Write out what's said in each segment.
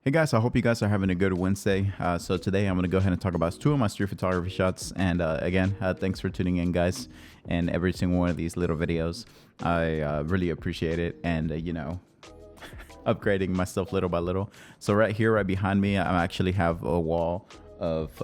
Hey guys, I hope you guys are having a good Wednesday. So today I'm going to go ahead and talk about two of my street photography shots. And again, thanks for tuning in, guys. And every single one of these little videos, I really appreciate it. And, upgrading myself little by little. So right here, right behind me, I actually have a wall of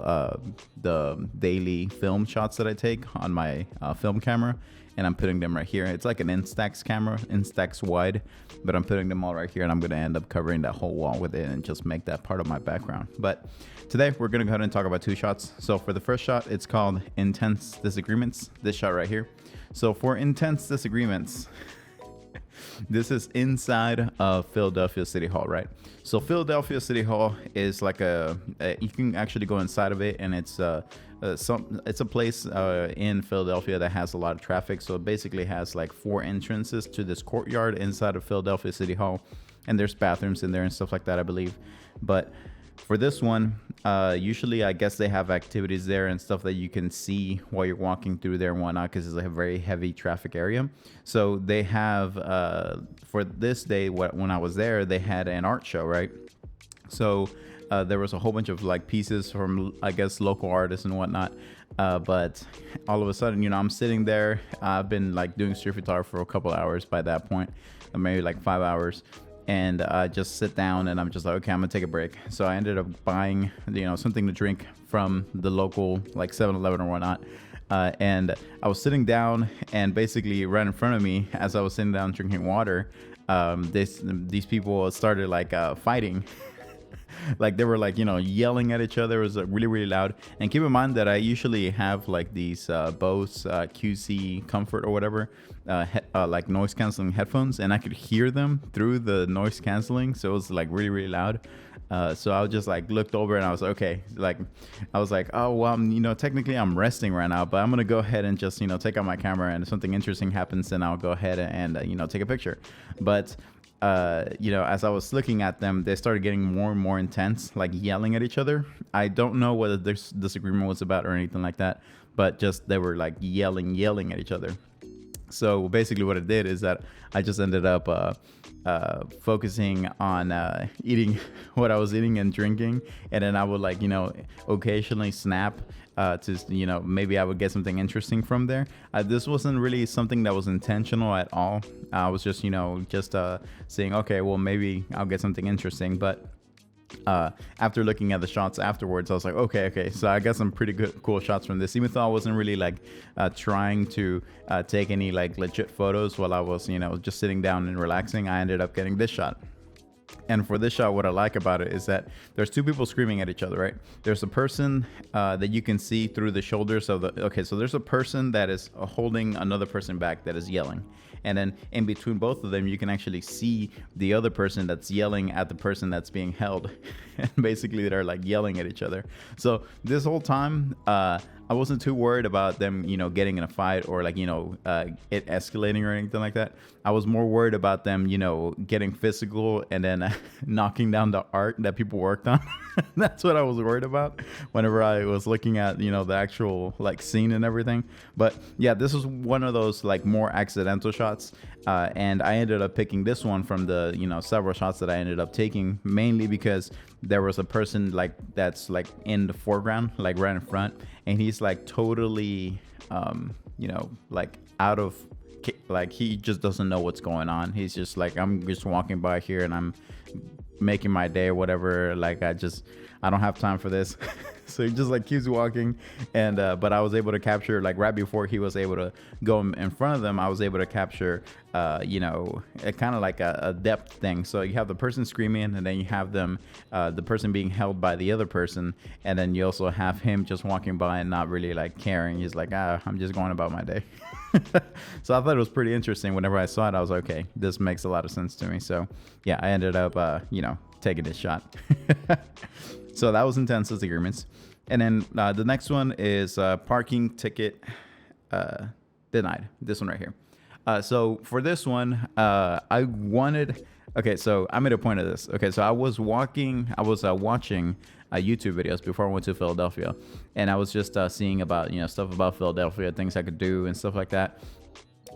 the daily film shots that I take on my film camera, and I'm putting them right here. It's like an Instax camera, Instax wide, but I'm putting them all right here, and I'm gonna end up covering that whole wall with it and just make that part of my background. But today we're gonna go ahead and talk about two shots. So for the first shot, it's called Intense Disagreements, this shot right here. So for Intense Disagreements, this is inside of Philadelphia City Hall, right? So Philadelphia City Hall is like you can actually go inside of it, and it's a place in Philadelphia that has a lot of traffic. So it basically has like 4 entrances to this courtyard inside of Philadelphia City Hall, and there's bathrooms in there and stuff like that, I believe. But for this one, usually I guess they have activities there and stuff that you can see while you're walking through there and whatnot, because it's a very heavy traffic area. So they have, for this day, when I was there, they had an art show, right? So there was a whole bunch of like pieces from, I guess, local artists and whatnot. But all of a sudden, I'm sitting there. I've been like doing street photography for a couple hours by that point, maybe like 5 hours. And I just sit down and I'm just like, okay, I'm gonna take a break. So I ended up buying, something to drink from the local like 7-Eleven or whatnot. And I was sitting down, and basically right in front of me, as I was sitting down drinking water, these people started like fighting. Like they were like, yelling at each other. It was really, really loud. And keep in mind that I usually have like these Bose QC Comfort or whatever, like noise canceling headphones, and I could hear them through the noise canceling. So it was like really, really loud. So I just like looked over and I was okay. Like I was like, oh well, technically I'm resting right now, but I'm gonna go ahead and just take out my camera, and if something interesting happens, then I'll go ahead and take a picture. But as I was looking at them, they started getting more and more intense, like yelling at each other. I don't know whether this disagreement was about or anything like that, but just they were like yelling at each other. So basically what it did is that I just ended up focusing on eating what I was eating and drinking, and then I would like occasionally snap to maybe I would get something interesting from there. This wasn't really something that was intentional at all. I was just saying, okay, well maybe I'll get something interesting. But after looking at the shots afterwards, I was like, okay, so I got some pretty cool shots from this, even though I wasn't really like trying to take any like legit photos while I was just sitting down and relaxing. I ended up getting this shot. And for this shot, what I like about it is that there's 2 people screaming at each other, right? There's a person that you can see through the shoulders of so there's a person that is holding another person back that is yelling. And then in between both of them, you can actually see the other person that's yelling at the person that's being held. And basically they're like yelling at each other. So this whole time, I wasn't too worried about them, getting in a fight or like, it escalating or anything like that. I was more worried about them, getting physical and then knocking down the art that people worked on. That's what I was worried about whenever I was looking at, the actual like scene and everything. But yeah, this was one of those like more accidental shots. And I ended up picking this one from the, several shots that I ended up taking, mainly because there was a person like that's like in the foreground, like right in front, and he's like totally, like out of, like he just doesn't know what's going on. He's just like, I'm just walking by here and I'm making my day or whatever. Like I don't have time for this. So he just like keeps walking, and but I was able to capture, like right before he was able to go in front of them, I was able to capture a kind of like a depth thing. So you have the person screaming, and then you have them the person being held by the other person, and then you also have him just walking by and not really like caring. He's like, I'm just going about my day. So I thought it was pretty interesting. Whenever I saw it, I was like, okay, this makes a lot of sense to me. So yeah, I ended up taking this shot. So that was Intense Disagreements. And then the next one is parking ticket denied. This one right here. So for this one, I wanted... Okay, so I made a point of this. Okay, so I was watching YouTube videos before I went to Philadelphia. And I was just seeing about, stuff about Philadelphia, things I could do and stuff like that.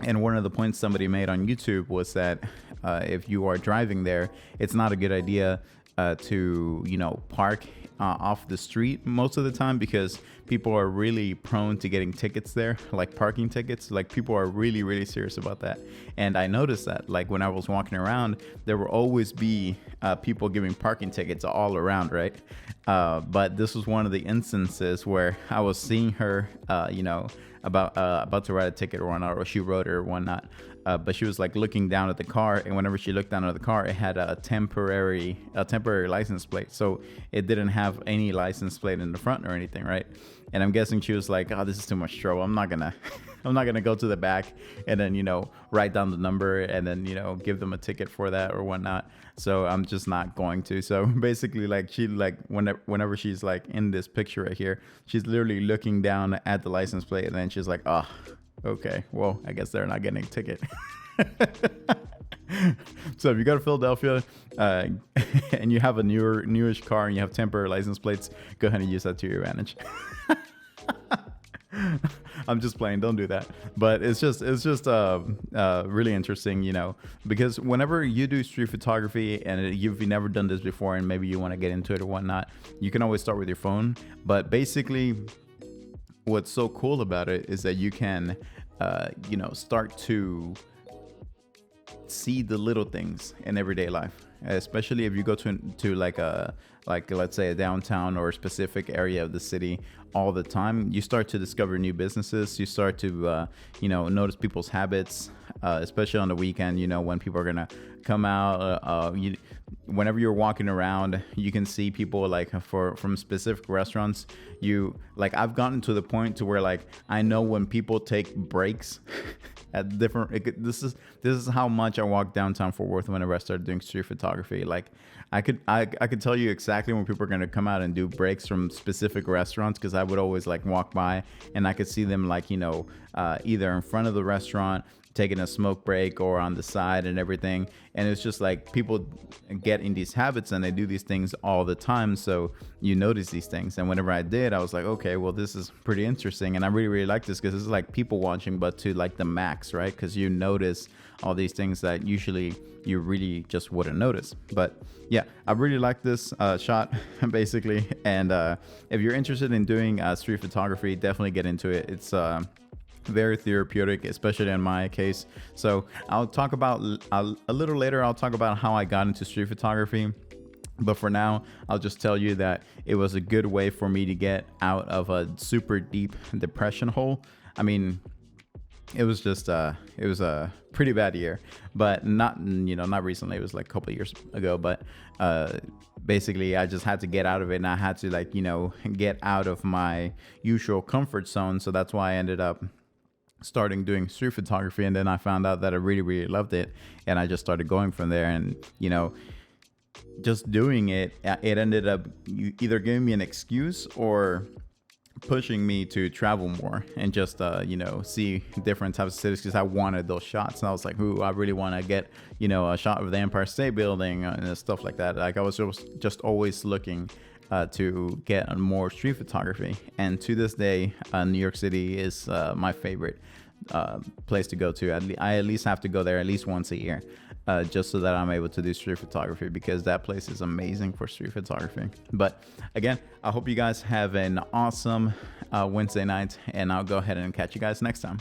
And one of the points somebody made on YouTube was that if you are driving there, it's not a good idea to, you know, park off the street most of the time, because people are really prone to getting tickets there, like parking tickets. Like people are really, really serious about that. And I noticed that, like when I was walking around, there will always be people giving parking tickets all around, right? But this was one of the instances where I was seeing her, you know, about to write a ticket or whatnot, or she wrote it or whatnot. But she was like looking down at the car, and whenever she looked down at the car, it had a temporary license plate. So it didn't have any license plate in the front or anything, right? And I'm guessing she was like, "Oh, this is too much trouble. I'm not gonna, I'm not gonna go to the back and then, you know, write down the number and then, you know, give them a ticket for that or whatnot. So I'm just not going to." So basically, like she, like whenever she's like in this picture right here, she's literally looking down at the license plate, and then she's like, "Oh, okay, well, I guess they're not getting a ticket." So if you go to Philadelphia and you have a newish car and you have temporary license plates, go ahead and use that to your advantage. I'm just playing. Don't do that. But it's just really interesting, you know, because whenever you do street photography and if you've never done this before and maybe you want to get into it or whatnot, you can always start with your phone. But basically, what's so cool about it is that you can, you know, start to see the little things in everyday life, especially if you go to like let's say a downtown or a specific area of the city all the time. You start to discover new businesses. You start to you know, notice people's habits, especially on the weekend, you know, when people are gonna come out. Whenever you're walking around, you can see people like from specific restaurants. I've gotten to the point to where like I know when people take breaks at different. This is how much I walk downtown Fort Worth whenever I started doing street photography. Like I could tell you exactly when people are gonna come out and do breaks from specific restaurants, because I would always like walk by and I could see them, like, you know, either in front of the restaurant taking a smoke break or on the side and everything. And it's just like people get in these habits and they do these things all the time, so you notice these things. And whenever I did, I was like, okay, well, this is pretty interesting, and I really, really like this, because this is like people watching, but to like the max, right? Because you notice all these things that usually you really just wouldn't notice. But yeah, I really like this shot basically. And if you're interested in doing street photography, definitely get into it. It's very therapeutic, especially in my case. So I'll talk about a little later, I'll talk about how I got into street photography. But for now, I'll just tell you that it was a good way for me to get out of a super deep depression hole. I mean, it was just it was a pretty bad year, but not recently. It was like a couple of years ago. But basically, I just had to get out of it, and I had to, like, you know, get out of my usual comfort zone. So that's why I ended up starting doing street photography, and then I found out that I really, really loved it, and I just started going from there. And, you know, just doing it ended up either giving me an excuse or pushing me to travel more and just you know, see different types of cities, because I wanted those shots. And I was like, ooh, I really want to get, you know, a shot of the Empire State Building and stuff like that. Like I was just always looking to get more street photography. And to this day, New York City is my favorite place to go to. I at least have to go there at least once a year, just so that I'm able to do street photography, because that place is amazing for street photography. But again, I hope you guys have an awesome Wednesday night, and I'll go ahead and catch you guys next time.